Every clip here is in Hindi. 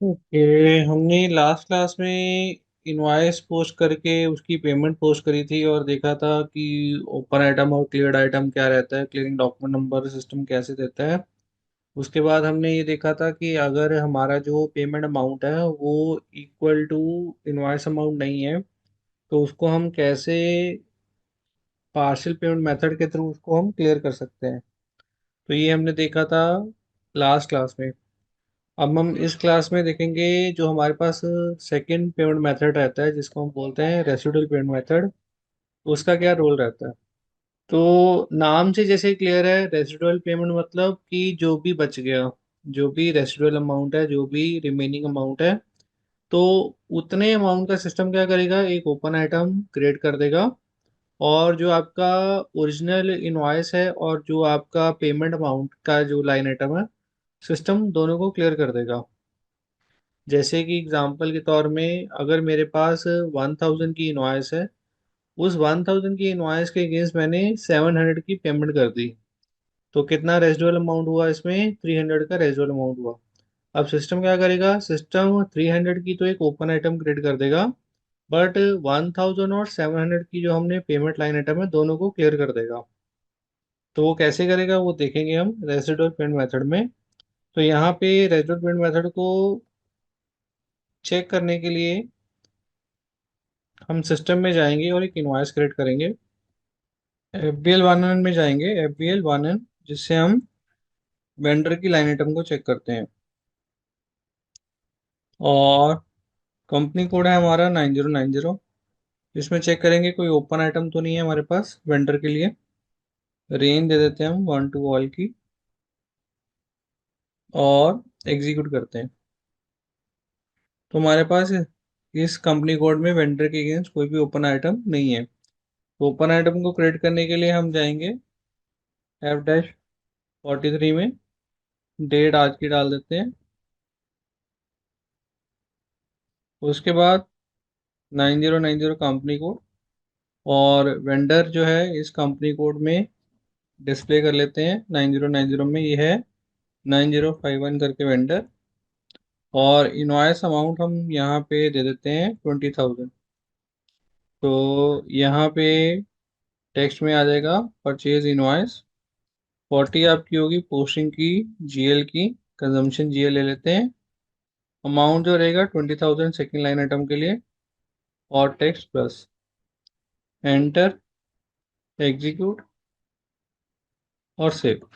ओके। हमने लास्ट क्लास में इनवॉइस पोस्ट करके उसकी पेमेंट पोस्ट करी थी और देखा था कि ओपन आइटम और क्लियर्ड आइटम क्या रहता है, क्लियरिंग डॉक्यूमेंट नंबर सिस्टम कैसे देता है। उसके बाद हमने ये देखा था कि अगर हमारा जो पेमेंट अमाउंट है वो इक्वल टू इनवॉइस अमाउंट नहीं है तो उसको हम कैसे पार्शियल पेमेंट मेथड के थ्रू उसको हम क्लियर कर सकते हैं। तो ये हमने देखा था लास्ट क्लास में। अब हम इस क्लास में देखेंगे जो हमारे पास सेकंड पेमेंट मेथड रहता है जिसको हम बोलते हैं रेसिडुअल पेमेंट मेथड। उसका क्या रोल रहता है। तो नाम से जैसे क्लियर है, रेसिडुअल पेमेंट मतलब कि जो भी बच गया, जो भी रेसिडुअल अमाउंट है, जो भी रिमेनिंग अमाउंट है, तो उतने अमाउंट का सिस्टम क्या करेगा, एक ओपन आइटम क्रिएट कर देगा और जो आपका ओरिजिनल इनवॉइस है और जो आपका पेमेंट अमाउंट का जो लाइन आइटम है, सिस्टम दोनों को क्लियर कर देगा। जैसे कि एग्जांपल के तौर में अगर मेरे पास 1000 की इनवॉइस है, उस 1000 की इनवॉइस के अगेंस्ट मैंने 700 की पेमेंट कर दी, तो कितना रेजिडुअल अमाउंट हुआ, इसमें 300 का रेजिडुअल अमाउंट हुआ। अब सिस्टम क्या करेगा, सिस्टम 300 की तो एक ओपन आइटम क्रिएट कर देगा, बट 1000 और 700 की जो हमने पेमेंट लाइन आइटम है दोनों को क्लियर कर देगा। तो वो कैसे करेगा वो देखेंगे हम रेजिडुअल पेमेंट मेथड में। तो यहाँ पे रेजिडुअल पेमेंट मेथड को चेक करने के लिए हम सिस्टम में जाएंगे और एक इनवॉइस क्रिएट करेंगे। F B L one N में जाएंगे, F B L one N, जिससे हम वेंडर की लाइन आइटम को चेक करते हैं। और कंपनी कोड है हमारा 9090। इसमें चेक करेंगे कोई ओपन आइटम तो नहीं है हमारे पास वेंडर के लिए। रेंज दे देते हैं हम 1 to all की और एग्जीक्यूट करते हैं। तो हमारे पास इस कंपनी कोड में वेंडर के अगेंस्ट कोई भी ओपन आइटम नहीं है। तो ओपन आइटम को क्रिएट करने के लिए हम जाएंगे F-43 में, डेट आज की डाल देते हैं। उसके बाद 9090 कंपनी कोड, और वेंडर जो है इस कंपनी कोड में डिस्प्ले कर लेते हैं। 9090 में ये है 9051 करके वेंडर। और इनवॉइस अमाउंट हम यहाँ पे दे देते हैं 20,000। तो यहाँ पे टेक्स्ट में आ जाएगा परचेज इनवॉइस। 40 आपकी होगी पोस्टिंग की, जीएल की, कंजम्पशन जीएल ले लेते हैं। अमाउंट जो रहेगा 20,000 सेकेंड लाइन आइटम के लिए, और टेक्स्ट प्लस एंटर, एग्जीक्यूट और सेव।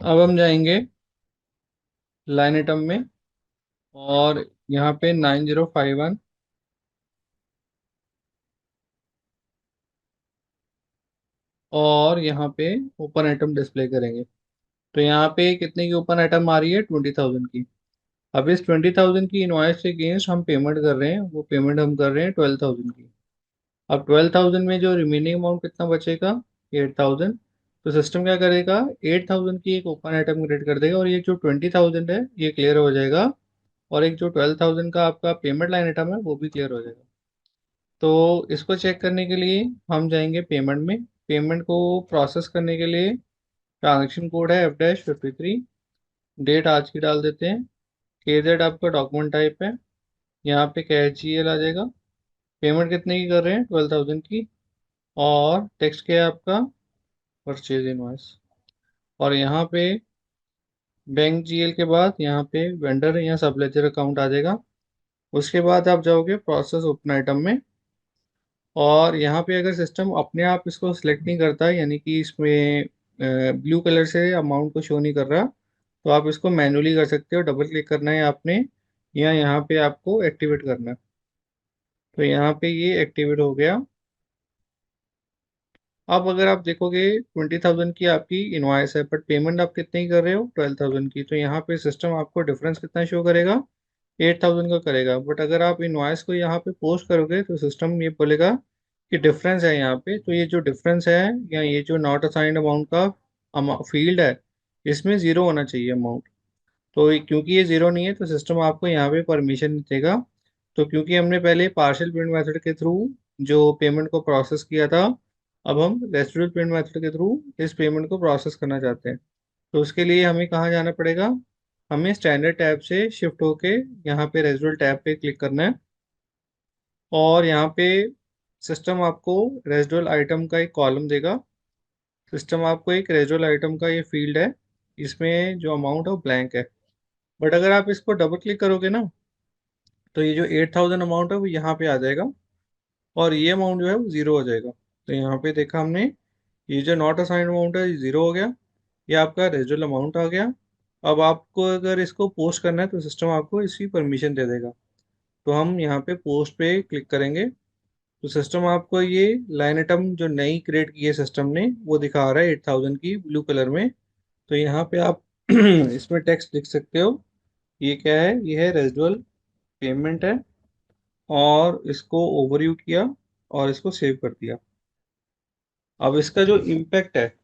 अब हम जाएंगे लाइन आइटम में, और यहाँ पे 9051 और यहाँ पे ओपन आइटम डिस्प्ले करेंगे। तो यहाँ पे कितने की ओपन आइटम आ रही है, 20,000 की। अब इस 20,000 की इनवॉइस के अगेंस्ट हम पेमेंट कर रहे हैं, वो पेमेंट हम कर रहे हैं 12,000 की। अब 12,000 में जो रिमेनिंग अमाउंट कितना बचेगा, 8,000। तो सिस्टम क्या करेगा, 8,000 की एक ओपन आइटम क्रिएट कर देगा और ये जो 20,000 है ये क्लियर हो जाएगा, और एक जो 12,000 का आपका पेमेंट लाइन आइटम है वो भी क्लियर हो जाएगा। तो इसको चेक करने के लिए हम जाएंगे पेमेंट में। पेमेंट को प्रोसेस करने के लिए ट्रांजेक्शन कोड है F-53, डेट आज की डाल देते हैं। KZ आपका डॉक्यूमेंट टाइप है, यहाँ पे कैश जीएल आ जाएगा। पेमेंट कितने की कर रहे हैं, 12,000 की। और टेक्स्ट क्या है आपका, परचेज इनवॉइस। और यहाँ पे बैंक जीएल के बाद यहाँ पे वेंडर या सब लेजर अकाउंट आ जाएगा। उसके बाद आप जाओगे प्रोसेस ओपन आइटम में, और यहाँ पे अगर सिस्टम अपने आप इसको सिलेक्ट नहीं करता है, यानी कि इसमें ब्लू कलर से अमाउंट को शो नहीं कर रहा, तो आप इसको मैन्युअली कर सकते हो। डबल क्लिक करना है आपने, या यहाँ पे आपको एक्टिवेट करना है। तो यहाँ पे ये एक्टिवेट हो गया। अब अगर आप देखोगे 20,000 की आपकी इनवॉइस है, बट पेमेंट आप कितने की कर रहे हो, 12,000 की, तो यहाँ पे सिस्टम आपको डिफरेंस कितना शो करेगा, 8,000 का करेगा। बट अगर आप इनवॉइस को यहाँ पे पोस्ट करोगे तो सिस्टम ये बोलेगा कि डिफरेंस है यहाँ पे, तो ये जो डिफरेंस है, या ये जो नॉट असाइंड अमाउंट का फील्ड है, इसमें जीरो होना चाहिए अमाउंट। तो क्योंकि ये जीरो नहीं है तो सिस्टम आपको यहाँ पे परमिशन नहीं देगा। तो क्योंकि हमने पहले पार्शियल पेमेंट मेथड के थ्रू जो पेमेंट को प्रोसेस किया था, अब हम रेसिडुअल पेमेंट मेथड के थ्रू इस पेमेंट को प्रोसेस करना चाहते हैं। तो उसके लिए हमें कहाँ जाना पड़ेगा, हमें स्टैंडर्ड टैब से शिफ्ट होके यहाँ पे रेजिडुअल टैब पे क्लिक करना है। और यहाँ पे सिस्टम आपको रेजिडुअल आइटम का एक कॉलम देगा। सिस्टम आपको एक रेजिडुअल आइटम का ये फील्ड है, इसमें जो अमाउंट है वो ब्लैंक है। बट अगर आप इसको डबल क्लिक करोगे ना, तो ये जो 8,000 अमाउंट है वो यहाँ पे आ जाएगा, और ये अमाउंट जो है वो जीरो हो जाएगा। तो यहाँ पे देखा हमने, ये जो नॉट असाइंड अमाउंट है ये जीरो हो गया, ये आपका रेजिडुअल अमाउंट आ गया। अब आपको अगर इसको पोस्ट करना है तो सिस्टम आपको इसकी परमिशन दे देगा। तो हम यहाँ पे पोस्ट पे क्लिक करेंगे, तो सिस्टम आपको ये लाइन आइटम जो नई क्रिएट की है सिस्टम ने वो दिखा रहा है 8,000 की ब्लू कलर में। तो यहाँ पे आप इसमें टेक्स्ट लिख सकते हो। ये क्या है, ये है रेजिडुअल पेमेंट है। और इसको ओवरव्यू किया और इसको सेव कर दिया। अब इसका जो इम्पैक्ट है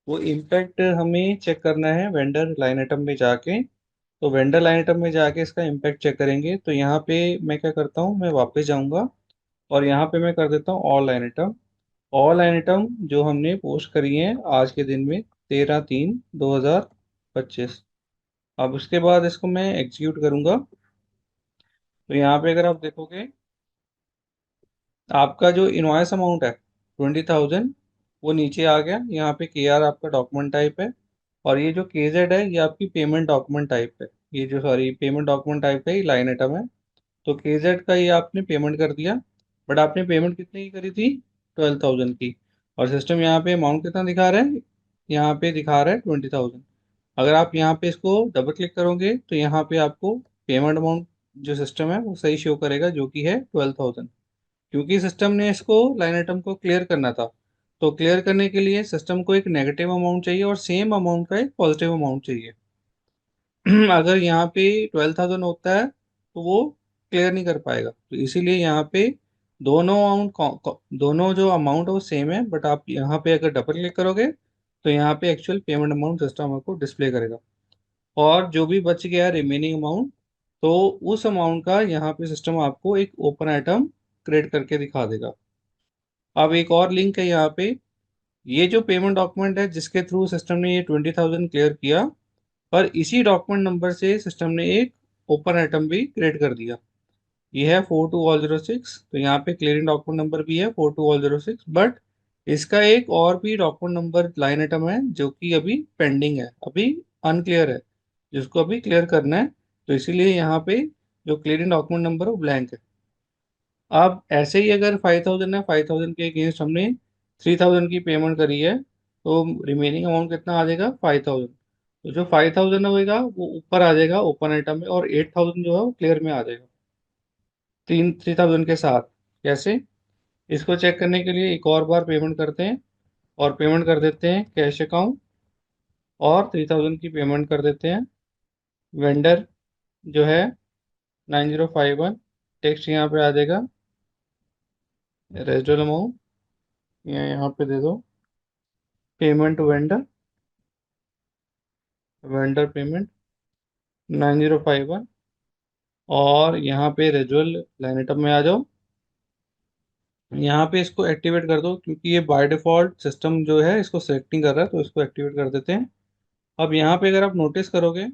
वो इम्पैक्ट हमें चेक करना है वेंडर लाइन आइटम में जाके। तो वेंडर लाइन आइटम में जाके इसका इम्पैक्ट चेक करेंगे। तो यहाँ पे मैं क्या करता हूँ, मैं वापस जाऊँगा और यहाँ पे मैं कर देता हूँ all line item. All line item जो हमने पोस्ट करी है आज के दिन में 13/3/2025। अब उसके बाद इसको मैं एग्जीक्यूट करूँगा। तो यहाँ पे अगर आप देखोगे, आपका जो इनवॉइस अमाउंट है 20,000 वो नीचे आ गया। यहाँ पे के आर आपका डॉक्यूमेंट टाइप है, और ये जो के जेड है ये आपकी पेमेंट डॉक्यूमेंट टाइप है। ये जो सॉरी पेमेंट डॉक्यूमेंट टाइप है, ये लाइन आइटम है। तो के जेड का ये आपने पेमेंट कर दिया। बट आपने पेमेंट कितने की करी थी, 12,000 की। और सिस्टम यहाँ पे अमाउंट कितना दिखा रहा है, यहाँ पे दिखा रहा है 20,000। अगर आप यहाँ पे इसको डबल क्लिक करोगे तो यहाँ पे आपको पेमेंट अमाउंट जो सिस्टम है वो सही शो करेगा, जो कि है 12,000। क्योंकि सिस्टम ने इसको लाइन आइटम को क्लियर करना था। तो क्लियर करने के लिए सिस्टम को एक नेगेटिव अमाउंट चाहिए और सेम अमाउंट का एक पॉजिटिव अमाउंट चाहिए। अगर यहाँ पे 12,000 होता है तो वो क्लियर नहीं कर पाएगा। तो इसीलिए यहाँ पे दोनों अमाउंट, दोनों जो अमाउंट है वो सेम है, बट आप यहाँ पे अगर डबल क्लिक करोगे तो यहाँ पे एक्चुअल पेमेंट अमाउंट सिस्टम आपको डिस्प्ले करेगा। और जो भी बच गया रिमेनिंग अमाउंट, तो उस अमाउंट का यहाँ पे सिस्टम आपको एक ओपन आइटम क्रिएट करके दिखा देगा। अब एक और लिंक है यहाँ पे, ये जो पेमेंट डॉक्यूमेंट है जिसके थ्रू सिस्टम ने ये 20,000 क्लियर किया, पर इसी डॉक्यूमेंट नंबर से सिस्टम ने एक ओपन आइटम भी क्रिएट कर दिया। ये है 42 ऑल 06। तो यहाँ पे क्लियरिंग डॉक्यूमेंट नंबर भी है 42 ऑल 06, बट इसका एक और भी डॉक्यूमेंट नंबर लाइन आइटम है जो कि अभी पेंडिंग है, अभी अनक्लियर है, जिसको अभी क्लियर करना है। तो इसीलिए यहाँ पे जो क्लियरिंग डॉक्यूमेंट नंबर है वो ब्लैंक है। अब ऐसे ही अगर 5,000 है, 5,000 के अगेंस्ट हमने 3,000 की पेमेंट करी है, तो रिमेनिंग अमाउंट कितना आ जाएगा, 5,000। तो जो 5,000 होएगा वो ऊपर आ जाएगा ओपन आइटम में, और 8,000 जो है वो क्लियर में आ जाएगा 3,000 के साथ। कैसे, इसको चेक करने के लिए एक और बार पेमेंट करते हैं, और पेमेंट कर देते हैं कैश अकाउंट, और 3,000 की पेमेंट कर देते हैं। वेंडर जो है 9051, टेक्स्ट यहाँ पे आ जाएगा रेजिडुअल अमाउंट, यहाँ पे दे दो पेमेंट वेंडर, वेंडर पेमेंट 9051। और यहाँ पे रेजुअल लाइन आइटम में आ जाओ, यहाँ पे इसको एक्टिवेट कर दो, क्योंकि ये बाय डिफॉल्ट सिस्टम जो है इसको सेलेक्ट नहीं कर रहा है, तो इसको एक्टिवेट कर देते हैं। अब यहाँ पे अगर आप नोटिस करोगे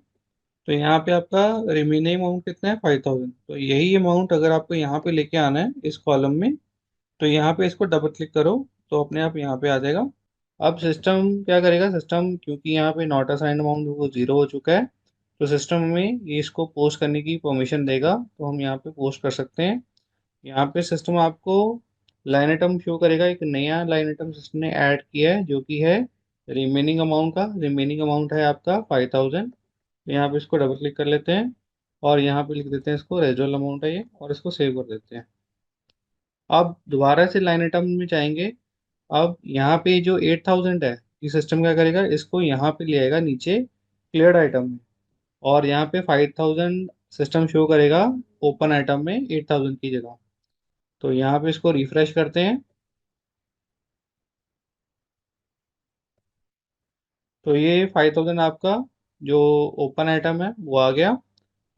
तो यहाँ पे आपका रिमेनिंग अमाउंट कितना है, 5,000। तो यही अमाउंट अगर आपको यहाँ पे लेके आना है इस कॉलम में, तो यहाँ पे इसको डबल क्लिक करो, तो अपने आप यहाँ पे आ जाएगा। अब सिस्टम क्या करेगा, सिस्टम क्योंकि यहाँ पे नॉट असाइंड अमाउंट वो जीरो हो चुका है, तो सिस्टम हमें ये इसको पोस्ट करने की परमिशन देगा, तो हम यहाँ पे पोस्ट कर सकते हैं। यहाँ पे सिस्टम आपको लाइन आइटम शो करेगा, एक नया लाइन आइटम सिस्टम ने ऐड किया है जो कि है रिमेनिंग अमाउंट का। रिमेनिंग अमाउंट है आपका 5,000। तो यहाँ पे इसको डबल क्लिक कर लेते हैं, और यहाँ पे लिख देते हैं इसको रेजुअल अमाउंट है ये, और इसको सेव कर देते हैं। अब दोबारा से लाइन आइटम में जाएंगे। अब यहाँ पे जो 8,000 है, ये सिस्टम क्या करेगा, इसको यहाँ पे ले आएगा नीचे क्लियर्ड आइटम में, और यहाँ पे 5,000 सिस्टम शो करेगा ओपन आइटम में 8,000 की जगह। तो यहाँ पे इसको रिफ्रेश करते हैं, तो ये 5,000 आपका जो ओपन आइटम है वो आ गया,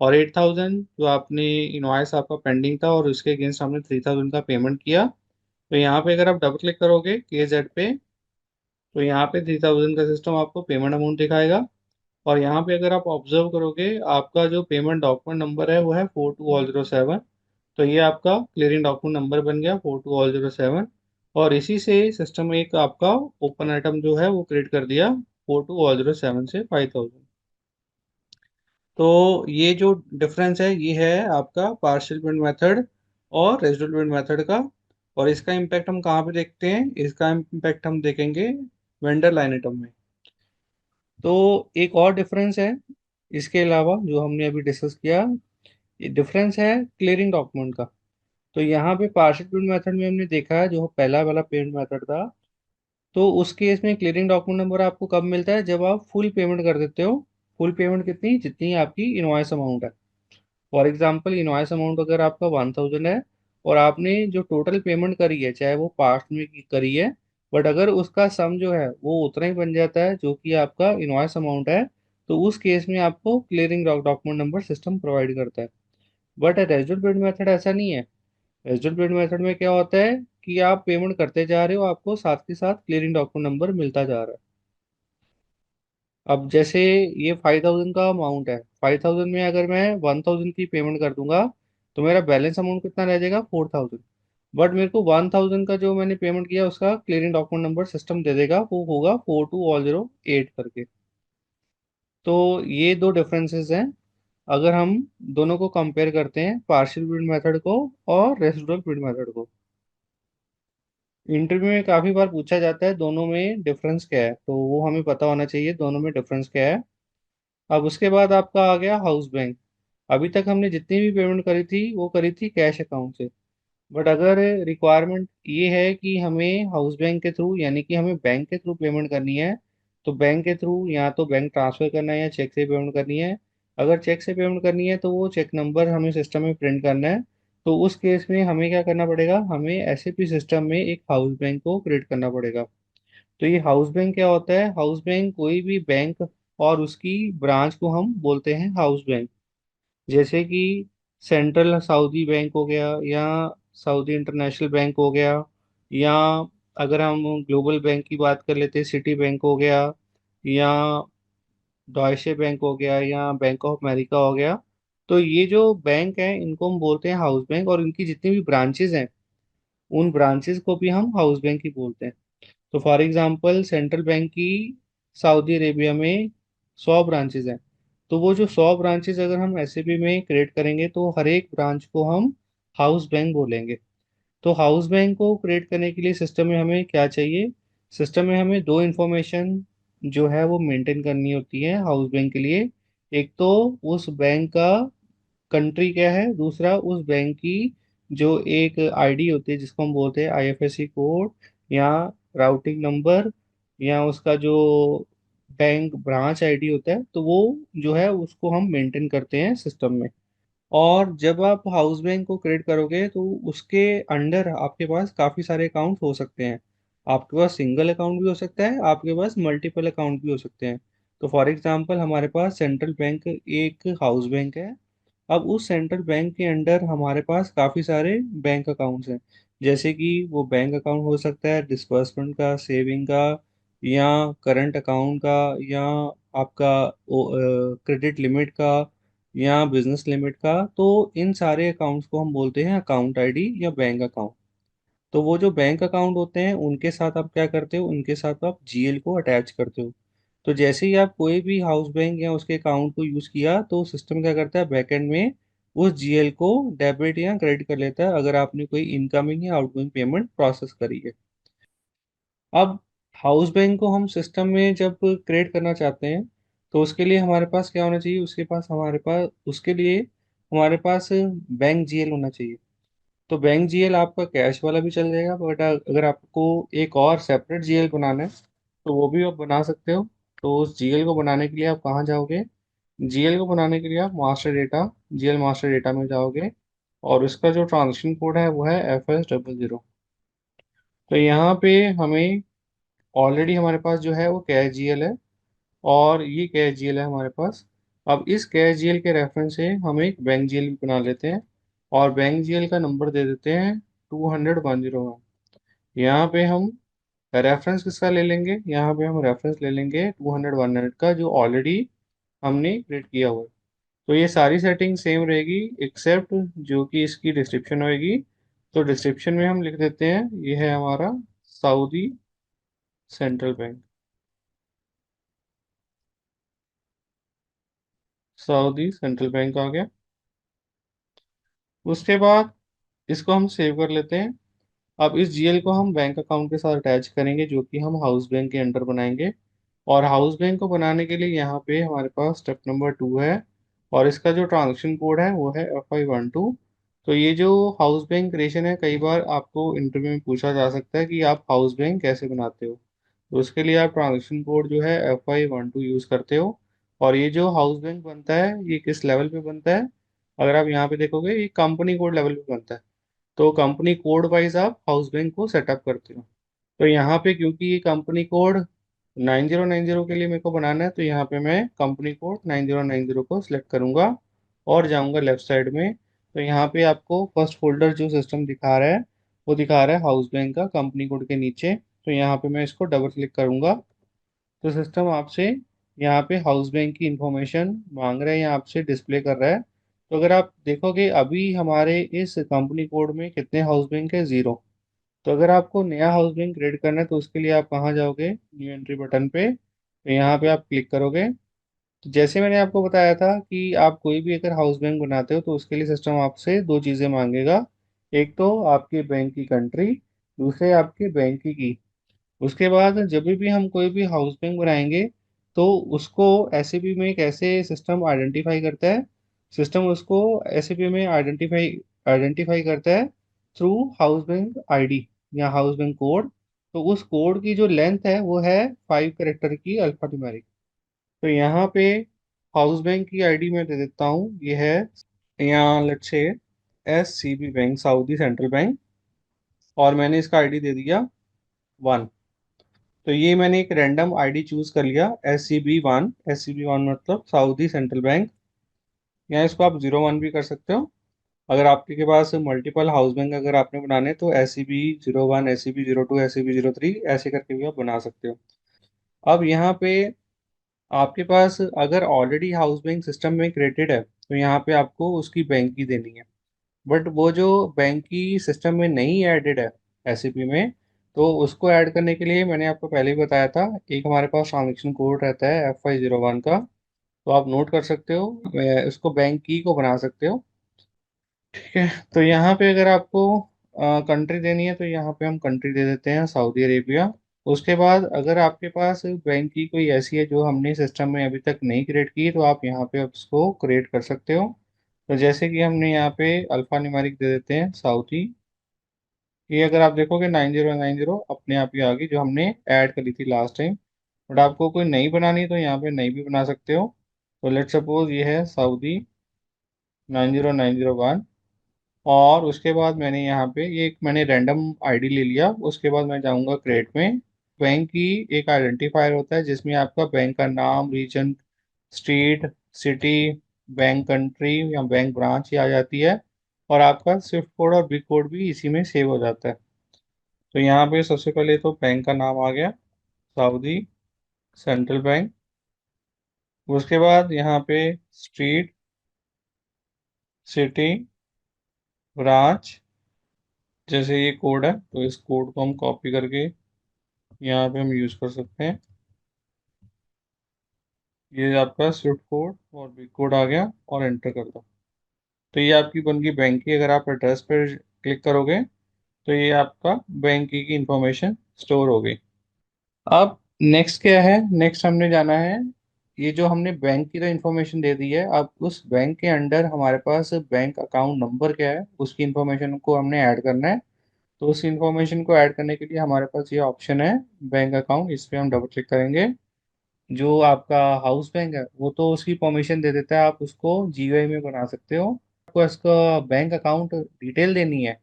और 8,000 जो आपने इनवॉइस आपका पेंडिंग था और उसके अगेंस्ट हमने 3,000 का पेमेंट किया। तो यहाँ पे अगर आप डबल क्लिक करोगे के जेड पे, तो यहाँ पे 3,000 का सिस्टम आपको पेमेंट अमाउंट दिखाएगा। और यहाँ पे अगर आप ऑब्जर्व करोगे, आपका जो पेमेंट डॉक्यूमेंट नंबर है वो है 42007। तो ये आपका क्लियरिंग डॉक्यूमेंट नंबर बन गया 42007। और इसी से सिस्टम एक आपका ओपन आइटम जो है वो क्रिएट कर दिया 42007 से 5000। तो ये जो डिफरेंस है ये है आपका पार्शियल पेमेंट मेथड और रेजिडुअल पेमेंट मेथड का। और इसका इम्पैक्ट हम कहाँ पे देखते हैं? इसका इम्पैक्ट हम देखेंगे वेंडर लाइन आइटम में। तो एक और डिफरेंस है इसके अलावा जो हमने अभी डिस्कस किया, ये डिफरेंस है क्लियरिंग डॉक्यूमेंट का। तो यहाँ पे पार्शियल पेमेंट मेथड में हमने देखा है, जो पहला वाला पेमेंट मेथड था, तो उस केस में क्लियरिंग डॉक्यूमेंट नंबर आपको कब मिलता है? जब आप फुल पेमेंट कर देते हो। फुल पेमेंट कितनी? जितनी आपकी इनवॉइस अमाउंट है। फॉर एग्जाम्पल इनवॉइस अमाउंट अगर आपका 1000 है और आपने जो टोटल पेमेंट करी है चाहे वो पास्ट में करी है, बट अगर उसका सम जो है वो उतना ही बन जाता है जो कि आपका इनवॉइस अमाउंट है, तो उस केस में आपको clearing document number system provide करता है। बट रेजिडुअल पेमेंट मेथड ऐसा नहीं है। रेजिडुअल पेमेंट मेथड में क्या होता है कि आप पेमेंट करते जा रहे हो, आपको साथ के साथ क्लियरिंग डॉक्यूमेंट नंबर मिलता जा रहा है। अब जैसे ये 5000 का अमाउंट है, 5000 में अगर मैं 1000 की पेमेंट कर दूंगा तो मेरा बैलेंस अमाउंट कितना रह जाएगा? 4000। बट मेरे को 1000 का जो मैंने पेमेंट किया उसका क्लियरिंग डॉक्यूमेंट नंबर सिस्टम दे देगा, वो होगा 42008 करके। तो ये दो डिफरेंसेस हैं अगर हम दोनों को कंपेयर करते हैं, पार्शियल पेमेंट मेथड को और रेसिडुअल पेमेंट मेथड को। इंटरव्यू में काफी बार पूछा जाता है दोनों में डिफरेंस क्या है, तो वो हमें पता होना चाहिए दोनों में डिफरेंस क्या है। अब उसके बाद आपका आ गया हाउस बैंक। अभी तक हमने जितनी भी पेमेंट करी थी वो करी थी कैश अकाउंट से। बट अगर रिक्वायरमेंट ये है कि हमें हाउस बैंक के थ्रू, यानी कि हमें बैंक के थ्रू पेमेंट करनी है, तो बैंक के थ्रू या तो बैंक ट्रांसफर करना है या चेक से पेमेंट करनी है। अगर चेक से पेमेंट करनी है तो वो चेक नंबर हमें सिस्टम में प्रिंट करना है। तो उस केस में हमें क्या करना पड़ेगा? हमें एसएपी सिस्टम में एक हाउस बैंक को क्रिएट करना पड़ेगा। तो ये हाउस बैंक क्या होता है? हाउस बैंक कोई भी बैंक और उसकी ब्रांच को हम बोलते हैं हाउस बैंक। जैसे कि सेंट्रल सऊदी बैंक हो गया, या सऊदी इंटरनेशनल बैंक हो गया, या अगर हम ग्लोबल बैंक की बात कर लेते हैं, सिटी बैंक हो गया, या डॉयशे बैंक हो गया, या बैंक ऑफ अमेरिका हो गया। तो ये जो बैंक है इनको हम बोलते हैं हाउस बैंक, और इनकी जितनी भी ब्रांचेज हैं उन ब्रांचेज को भी हम हाउस बैंक ही बोलते हैं। तो फॉर एग्जांपल सेंट्रल बैंक की सऊदी अरेबिया में 100 ब्रांचेज हैं। तो वो जो 100 ब्रांचेज अगर हम एसएबी में क्रिएट करेंगे तो हर एक ब्रांच को हम हाउस बैंक बोलेंगे। तो हाउस बैंक को क्रिएट करने के लिए सिस्टम में हमें क्या चाहिए? सिस्टम में हमें दो इंफॉर्मेशन जो है वो मेंटेन करनी होती है हाउस बैंक के लिए। एक तो उस बैंक का कंट्री क्या है, दूसरा उस बैंक की जो एक आईडी होती है जिसको हम बोलते हैं आईएफएससी कोड, या राउटिंग नंबर, या उसका जो बैंक ब्रांच आईडी होता है, तो वो जो है उसको हम मेंटेन करते हैं सिस्टम में। और जब आप हाउस बैंक को क्रिएट करोगे तो उसके अंडर आपके पास काफ़ी सारे अकाउंट हो सकते हैं। आपके पास सिंगल अकाउंट भी हो सकता है, आपके पास मल्टीपल अकाउंट भी हो सकते हैं। तो फॉर एग्जांपल हमारे पास सेंट्रल बैंक एक हाउस बैंक है। अब उस सेंट्रल बैंक के अंडर हमारे पास काफ़ी सारे बैंक अकाउंट्स हैं। जैसे कि वो बैंक अकाउंट हो सकता है डिस्बर्समेंट का, सेविंग का, या करंट अकाउंट का, या आपका क्रेडिट लिमिट का, या बिजनेस लिमिट का। तो इन सारे अकाउंट्स को हम बोलते हैं अकाउंट आईडी या बैंक अकाउंट। तो वो जो बैंक अकाउंट होते हैं उनके साथ आप क्या करते हो? उनके साथ आप जीएल को अटैच करते हो। तो जैसे ही आप कोई भी हाउस बैंक या उसके अकाउंट को यूज़ किया तो सिस्टम क्या करता है बैकएंड में? उस जीएल को डेबिट या क्रेडिट कर लेता है अगर आपने कोई इनकमिंग या आउटगोइंग पेमेंट प्रोसेस करी है। अब हाउस बैंक को हम सिस्टम में जब क्रिएट करना चाहते हैं तो उसके लिए हमारे पास क्या होना चाहिए? उसके लिए हमारे पास बैंक जीएल होना चाहिए। तो बैंक जीएल आपका कैश वाला भी चल जाएगा, बट अगर आपको एक और सेपरेट जीएल बनाना है तो वो भी आप बना सकते हो। तो उस जीएल को बनाने के लिए आप कहाँ जाओगे? जीएल को बनाने के लिए आप master data, GL master data में जाओगे, और उसका जो ट्रांजेक्शन कोड है वो है FS00। तो यहाँ पे हमें ऑलरेडी हमारे पास जो है वो कैश जीएल है, और ये कैश जीएल है हमारे पास। अब इस कैश जीएल के रेफरेंस से हम एक बैंक जीएल भी बना लेते हैं, और बैंक जीएल का नंबर दे देते हैं 200 101। यहाँ पे हम रेफरेंस किसका ले लेंगे? यहाँ पे हम रेफरेंस ले लेंगे 200 100 का, जो ऑलरेडी हमने क्रिएट किया हुआ है। तो ये सारी सेटिंग सेम रहेगी एक्सेप्ट जो कि इसकी डिस्क्रिप्शन होगी। तो डिस्क्रिप्शन में हम लिख देते हैं ये है हमारा Saudi central bank. Saudi central bank आ गया। उसके बाद इसको हम सेव कर लेते हैं। अब इस जीएल को हम बैंक अकाउंट के साथ अटैच करेंगे जो कि हम हाउस बैंक के अंडर बनाएंगे। और हाउस बैंक को बनाने के लिए यहाँ पे हमारे पास स्टेप नंबर 2 है। और इसका जो ट्रांजेक्शन कोड है वो है FI12। तो ये जो हाउस बैंक क्रिएशन है, कई बार आपको इंटरव्यू में पूछा जा सकता है कि आप हाउस बैंक कैसे बनाते हो। तो उसके लिए आप ट्रांजेक्शन कोड जो है FI12 यूज़ करते हो। और ये जो हाउस बैंक बनता है ये किस लेवल पे बनता है, अगर आप यहाँ पे देखोगे ये कंपनी कोड लेवल पे बनता है। तो कंपनी कोड वाइज आप हाउस बैंक को सेटअप करते हो। तो यहाँ पे क्योंकि ये कंपनी कोड 9090 के लिए मेरे को बनाना है, तो यहाँ पे मैं कंपनी कोड 9090 को सिलेक्ट करूंगा और जाऊंगा लेफ्ट साइड में। तो यहाँ पे आपको फर्स्ट फोल्डर जो सिस्टम दिखा रहा है वो दिखा रहा है हाउस बैंक का कंपनी कोड के नीचे। तो यहाँ पे मैं इसको डबल क्लिक करूंगा। तो सिस्टम आपसे यहाँ पे हाउस बैंक की इंफॉर्मेशन मांग रहा है या आपसे डिस्प्ले कर रहा है। तो अगर आप देखोगे अभी हमारे इस कंपनी कोड में कितने हाउस बैंक है, 0। तो अगर आपको नया हाउस बैंक क्रिएट करना है तो उसके लिए आप कहाँ जाओगे, न्यू एंट्री बटन पे। तो यहाँ पे आप क्लिक करोगे। तो जैसे मैंने आपको बताया था कि आप कोई भी अगर हाउस बैंक बनाते हो तो उसके लिए सिस्टम आपसे दो चीज़ें मांगेगा। एक तो आपके बैंक की कंट्री, दूसरे आपके बैंक की उसके बाद जब भी हम कोई भी हाउस बैंक बनाएंगे तो उसको एसएपी में कैसे सिस्टम आइडेंटिफाई करता है। सिस्टम उसको एसएपी में आइडेंटिफाई आइडेंटिफाई करता है थ्रू हाउस बैंक आईडी या हाउस बैंक कोड। तो उस कोड की जो लेंथ है वो है 5 कैरेक्टर की अल्फान्यूमेरिक। तो यहाँ पे हाउस बैंक की आईडी मैं दे देता हूँ, ये है यहाँ let's say SCB bank, Saudi central bank. और मैंने इसका आईडी दे दिया 1। तो ये मैंने एक रैंडम आईडी चूज कर लिया, SCB1। SCB1 मतलब सऊदी सेंट्रल बैंक। या इसको आप 01 भी कर सकते हो। अगर आपके के पास मल्टीपल हाउस बैंक अगर आपने बनाने तो SCB01, SCB02, SCB03 ऐसे करके भी आप बना सकते हो। अब यहाँ पे आपके पास अगर ऑलरेडी हाउस बैंक सिस्टम में क्रिएटेड है तो यहाँ पे आपको उसकी बैंक की देनी है। बट वो जो बैंक की सिस्टम में नहीं एडेड है एससीपी में, तो उसको ऐड करने के लिए मैंने आपको पहले ही बताया था, एक हमारे पास ट्रांजेक्शन कोड रहता है FI01 का। तो आप नोट कर सकते हो, उसको बैंक की को बना सकते हो। ठीक है। तो यहाँ पे अगर आपको कंट्री देनी है तो यहाँ पे हम कंट्री दे देते हैं सऊदी अरेबिया। उसके बाद अगर आपके पास बैंक की कोई ऐसी है जो हमने सिस्टम में अभी तक नहीं क्रिएट की तो आप यहाँ पे उसको क्रिएट कर सकते हो। तो जैसे कि हमने यहाँ पे अल्फा न्यूमेरिक दे देते हैं साउथी। ये अगर आप देखोगे 9090 अपने आप ही आ गई जो हमने ऐड करी थी लास्ट टाइम। बट आपको कोई नई बनानी है तो यहाँ पे नई भी बना सकते हो। तो लेट सपोज ये है सऊदी 90901। और उसके बाद मैंने यहाँ पे ये एक मैंने रैंडम आईडी ले लिया। उसके बाद मैं जाऊँगा क्रिएट में। बैंक की एक आइडेंटिफायर होता है जिसमें आपका बैंक का नाम, region, street, city, bank country या बैंक ब्रांच ही आ जाती है। और आपका स्विफ्ट कोड और बिग कोड भी इसी में सेव हो जाता है। तो यहाँ पे सबसे पहले तो बैंक का नाम आ गया, सऊदी सेंट्रल बैंक। उसके बाद यहाँ पे स्ट्रीट, सिटी, ब्रांच, जैसे ये कोड है तो इस कोड को हम कॉपी करके यहाँ पे हम यूज़ कर सकते हैं। ये आपका स्विफ्ट कोड और बिग कोड आ गया और एंटर कर दो। तो ये आपकी बन गई बैंक की। अगर आप एड्रेस पर क्लिक करोगे तो ये आपका बैंक की इंफॉर्मेशन स्टोर हो गई। अब नेक्स्ट क्या है, नेक्स्ट हमने जाना है, ये जो हमने बैंक की तो इन्फॉर्मेशन दे दी है, अब उस बैंक के अंडर हमारे पास बैंक अकाउंट नंबर क्या है उसकी इन्फॉर्मेशन को हमने ऐड करना है। तो उस इन्फॉर्मेशन को ऐड करने के लिए हमारे पास ये ऑप्शन है बैंक अकाउंट, इस पे हम डबल क्लिक करेंगे। जो आपका हाउस बैंक है वो तो उसकी परमिशन दे देता है, आप उसको जीयूआई में बना सकते हो। आपको इसका बैंक अकाउंट डिटेल देनी है,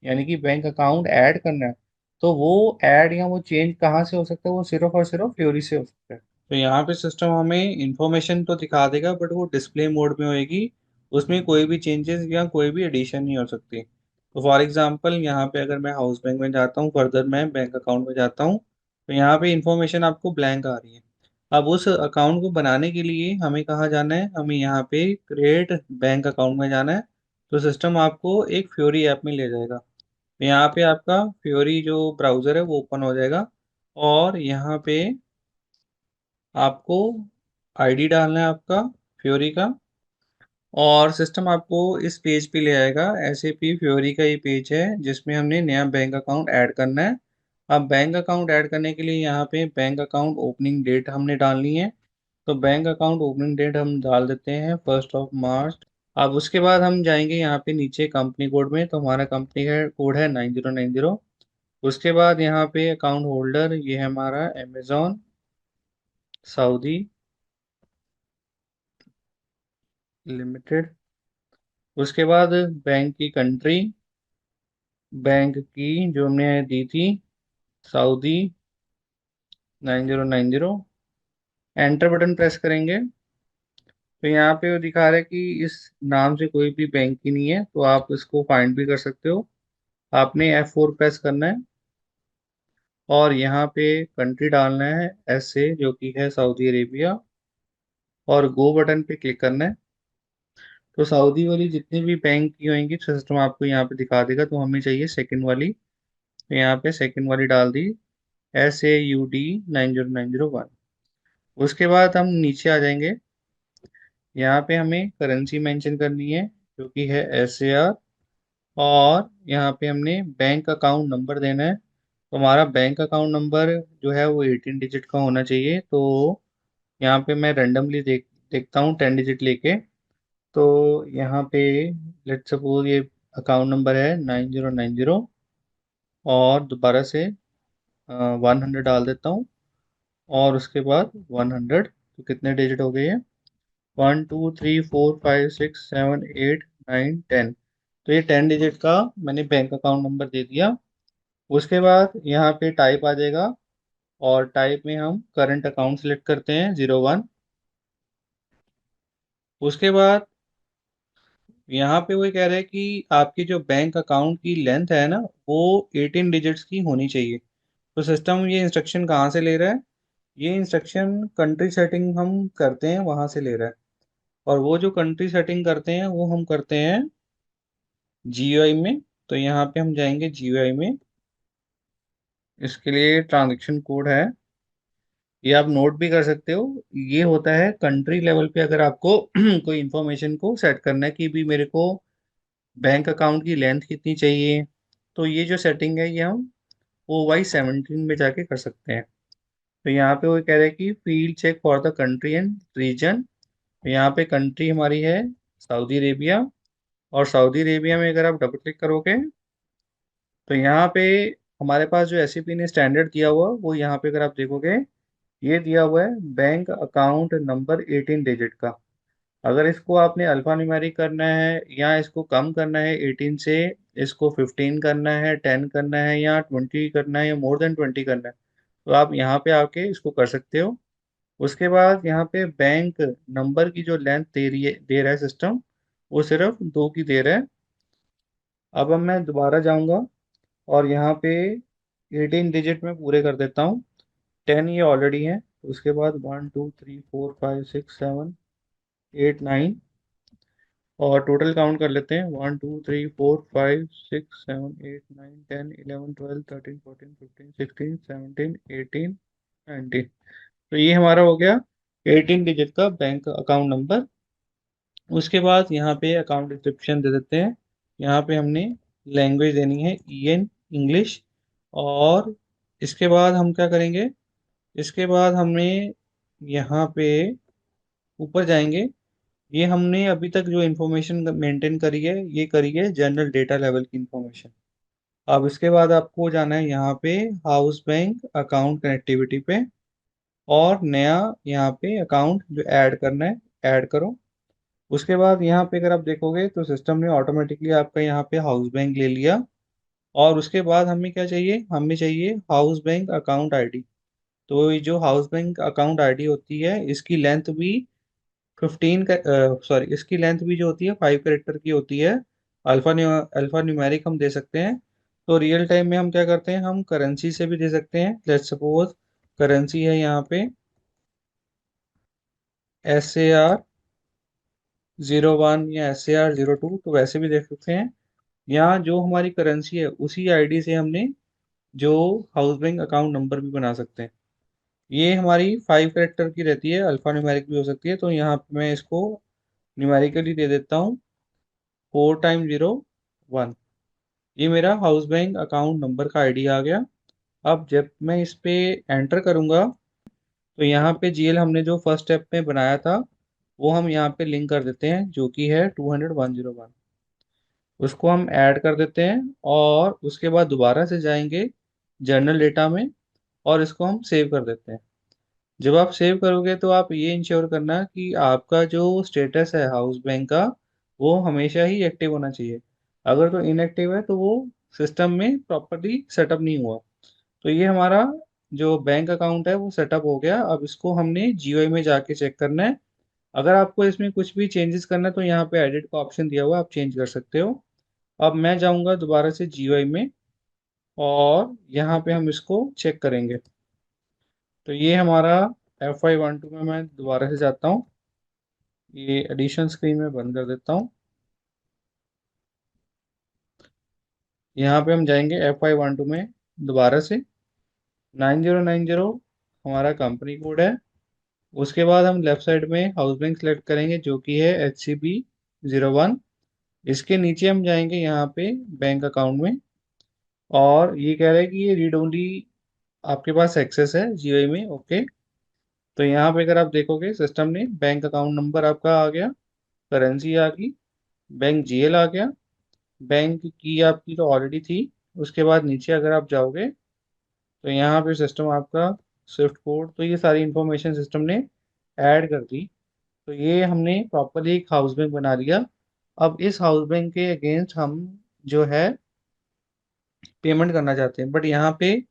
यानी कि बैंक अकाउंट ऐड करना है, तो वो ऐड या वो चेंज कहाँ से हो सकता है, वो सिर्फ और सिर्फ फ्योरी से हो सकता है। तो यहाँ पे सिस्टम हमें इंफॉर्मेशन तो दिखा देगा बट वो डिस्प्ले मोड में होएगी। उसमें कोई भी चेंजेस या कोई भी एडिशन नहीं हो सकती। तो फॉर एग्जांपल यहाँ पे अगर मैं हाउस बैंक में जाता हूँ, फर्दर मैं बैंक अकाउंट में जाता हूँ, तो यहाँ पे इंफॉर्मेशन आपको ब्लैंक आ रही है। अब उस अकाउंट को बनाने के लिए हमें कहाँ जाना है, हमें यहाँ पे क्रिएट बैंक अकाउंट में जाना है। तो सिस्टम आपको एक फ्योरी ऐप में ले जाएगा। तो यहाँ पे आपका फ्योरी जो ब्राउज़र है वो ओपन हो जाएगा, और यहाँ पे आपको आईडी डालना है आपका फ्योरी का, और सिस्टम आपको इस पेज पे ले आएगा। एसएपी फ्योरी का ये पेज है जिसमें हमने नया बैंक अकाउंट ऐड करना है। अब बैंक अकाउंट ऐड करने के लिए यहाँ पे बैंक अकाउंट ओपनिंग डेट हमने डालनी है। तो बैंक अकाउंट ओपनिंग डेट हम डाल देते हैं 1 मार्च। अब उसके बाद हम जाएंगे यहाँ पे नीचे कंपनी कोड में, तो हमारा कंपनी का कोड है 9090। उसके बाद यहाँ पे अकाउंट होल्डर ये है हमारा अमेजोन सऊदी लिमिटेड। उसके बाद बैंक की कंट्री, बैंक की जो हमने दी थी सऊदी 9090। एंटर बटन प्रेस करेंगे तो यहाँ पे वो दिखा रहा है कि इस नाम से कोई भी बैंक की नहीं है, तो आप इसको फाइंड भी कर सकते हो। आपने F4 प्रेस करना है और यहाँ पे कंट्री डालना है SA जो कि है सऊदी अरेबिया, और गो बटन पे क्लिक करना है। तो सऊदी वाली जितनी भी बैंक की होंगी सिस्टम आपको यहाँ पे दिखा देगा। तो हमें चाहिए सेकंड वाली, तो यहाँ पे सेकंड वाली डाल दी SAUD 90901। उसके बाद हम नीचे आ जाएंगे, यहाँ पे हमें करेंसी मेंशन करनी है जो कि है SAR, और यहाँ पे हमने बैंक अकाउंट नंबर देना है। तो हमारा बैंक अकाउंट नंबर जो है वो 18 डिजिट का होना चाहिए। तो यहाँ पे मैं रेंडमली देखता हूँ 10 डिजिट लेके। तो यहाँ पे लेट सपोज ये अकाउंट नंबर है 9090, और दोबारा से 100 डाल देता हूँ, और उसके बाद 100। तो कितने डिजिट हो गए हैं, 1 2 3 4 5 6 7 8 9 10। तो ये 10 डिजिट का मैंने बैंक अकाउंट नंबर दे दिया। उसके बाद यहाँ पे टाइप आ जाएगा, और टाइप में हम करंट अकाउंट सेलेक्ट करते हैं 01। उसके बाद यहाँ पे वो कह रहे हैं कि आपकी जो बैंक अकाउंट की लेंथ है ना वो 18 डिजिट्स की होनी चाहिए। तो सिस्टम ये इंस्ट्रक्शन कहाँ से ले रहा है, ये इंस्ट्रक्शन कंट्री सेटिंग हम करते हैं वहां से ले रहा है। और वो जो कंट्री सेटिंग करते हैं वो हम करते हैं GUI में। तो यहाँ पे हम जाएंगे GUI में, इसके लिए ट्रांजेक्शन कोड है, ये आप नोट भी कर सकते हो। ये होता है कंट्री लेवल पे अगर आपको कोई इंफॉर्मेशन को सेट करना है कि भी मेरे को बैंक अकाउंट की लेंथ कितनी चाहिए, तो ये जो सेटिंग है ये हम OY17 में जाके कर सकते हैं। तो यहाँ पे वो कह रहे हैं कि field check for the country and region. यहाँ पे कंट्री हमारी है सऊदी अरेबिया, और सऊदी अरेबिया में अगर आप डबल क्लिक करोगे तो यहाँ पे हमारे पास जो SAP ने स्टैंडर्ड दिया हुआ वो यहाँ पे अगर आप देखोगे ये दिया हुआ है बैंक अकाउंट नंबर 18 डिजिट का। अगर इसको आपने अल्फा न्यूमेरिक करना है या इसको कम करना है 18 से, इसको 15 करना है, 10 करना है, या 20 करना है, या मोर देन 20 करना है, तो आप यहाँ पे आके इसको कर सकते हो। उसके बाद यहाँ पे बैंक नंबर की जो लेंथ दे रहा है सिस्टम, वो सिर्फ 2 की दे रहा है। अब मैं दोबारा जाऊंगा और यहाँ पे 18 डिजिट में पूरे कर देता हूँ। 10 ये ऑलरेडी है, उसके बाद 1 2 3 4 5 6 7 8 9, और टोटल काउंट कर लेते हैं 1 2 3 4 5 6 7 8 9 10 11 12 13 14 15 16 17 18 19। तो ये हमारा हो गया 18 डिजिट का बैंक अकाउंट नंबर। उसके बाद यहाँ पे अकाउंट डिस्क्रिप्शन दे देते हैं। यहाँ पे हमने लैंग्वेज देनी है EN इंग्लिश। और इसके बाद हम क्या करेंगे, इसके बाद हमें यहाँ पे ऊपर जाएंगे। ये हमने अभी तक जो इन्फॉर्मेशन मेंटेन करी है ये करी है जनरल डेटा लेवल की इन्फॉर्मेशन। अब इसके बाद आपको जाना है यहाँ पे हाउस बैंक अकाउंट कनेक्टिविटी पे, और नया यहाँ पे अकाउंट जो ऐड करना है ऐड करो। उसके बाद यहाँ पे अगर आप देखोगे तो सिस्टम ने ऑटोमेटिकली आपका यहाँ पे हाउस बैंक ले लिया। और उसके बाद हमें क्या चाहिए, हमें चाहिए हाउस बैंक अकाउंट आईडी। तो ये जो हाउस बैंक अकाउंट आईडी होती है इसकी लेंथ भी 15 का, सॉरी, इसकी लेंथ भी जो होती है 5 कैरेक्टर की होती है। अल्फा न्यूमेरिक हम दे सकते हैं। तो रियल टाइम में हम क्या करते हैं, हम करेंसी से भी दे सकते हैं। लेट्स सपोज करेंसी है यहाँ पे SAR01 या SAR02, तो वैसे भी देख सकते हैं। यहाँ जो हमारी करेंसी है उसी आईडी से हमने जो हाउस बैंक अकाउंट नंबर भी बना सकते हैं। ये हमारी 5 कैरेक्टर की रहती है, अल्फा न्यूमेरिक भी हो सकती है, तो यहाँ पे मैं इसको न्यूमेरिकली दे देता हूँ 4 टाइम 0 1। ये मेरा हाउस बैंक अकाउंट नंबर का आईडी आ गया। अब जब मैं इस पे एंटर करूंगा तो यहाँ पे जीएल हमने जो फर्स्ट स्टेप में बनाया था वो हम यहाँ पे लिंक कर देते हैं, जो कि है 200 101। उसको हम ऐड कर देते हैं और उसके बाद दोबारा से जाएंगे जर्नल डेटा में और इसको हम सेव कर देते हैं। जब आप सेव करोगे तो आप ये इंश्योर करना कि आपका जो स्टेटस है हाउस बैंक का वो हमेशा ही एक्टिव होना चाहिए। अगर तो इनएक्टिव है तो वो सिस्टम में प्रॉपरली सेटअप नहीं हुआ। तो ये हमारा जो बैंक अकाउंट है वो सेटअप हो गया। अब इसको हमने जीओआई में जाके चेक करना है। अगर आपको इसमें कुछ भी चेंजेस करना है तो यहाँ पे एडिट का ऑप्शन दिया हुआ है, आप चेंज कर सकते हो। अब मैं जाऊंगा दोबारा से जीओआई में और यहाँ पे हम इसको चेक करेंगे। तो ये हमारा FY12 में मैं दोबारा से जाता हूँ, ये एडिशन स्क्रीन में बंद कर देता हूँ। यहाँ पे हम जाएंगे FY12 में दोबारा से 9090 हमारा कंपनी कोड है। उसके बाद हम लेफ्ट साइड में हाउस बैंक सेलेक्ट करेंगे जो कि है HCB01। इसके नीचे हम जाएंगे यहाँ पे बैंक अकाउंट में और ये कह रहा है कि ये रीड ओनली आपके पास एक्सेस है जीओआई में। ओके, तो यहाँ पे अगर आप देखोगे सिस्टम ने बैंक अकाउंट नंबर आपका आ गया, करेंसी आ गई, बैंक जीएल आ गया, बैंक की आपकी तो ऑलरेडी थी। उसके बाद नीचे अगर आप जाओगे तो यहाँ पे सिस्टम आपका स्विफ्ट कोड, तो ये सारी इंफॉर्मेशन सिस्टम ने ऐड कर दी। तो ये हमने प्रॉपरली एक हाउस बैंक बना लिया। अब इस हाउस बैंक के अगेंस्ट हम जो है पेमेंट करना चाहते हैं, बट यहाँ पे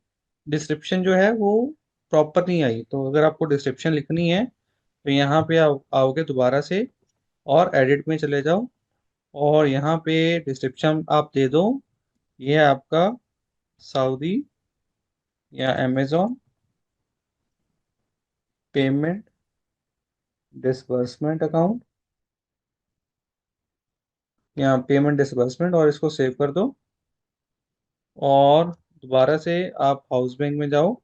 डिस्क्रिप्शन जो है वो प्रॉपर नहीं आई। तो अगर आपको डिस्क्रिप्शन लिखनी है तो यहाँ पे आओगे दोबारा से और एडिट में चले जाओ और यहाँ पे डिस्क्रिप्शन आप दे दो, ये है आपका सऊदी या अमेजोन पेमेंट डिसबर्समेंट अकाउंट या पेमेंट डिसबर्समेंट, और इसको सेव कर दो। और दोबारा से आप हाउस बैंक में जाओ,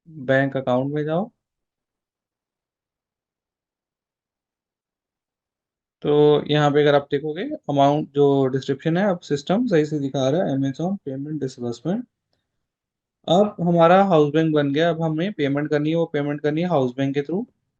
बैंक अकाउंट में जाओ। तो यहाँ पे अगर आप देखोगे अमाउंट जो डिस्क्रिप्शन है, अब सिस्टम सही से दिखा रहा है अमेजोन पेमेंट डिसबर्समेंट। अब हमारा हाउस बैंक बन गया। अब हमें पेमेंट करनी है, वो पेमेंट करनी है हाउस बैंक के थ्रू।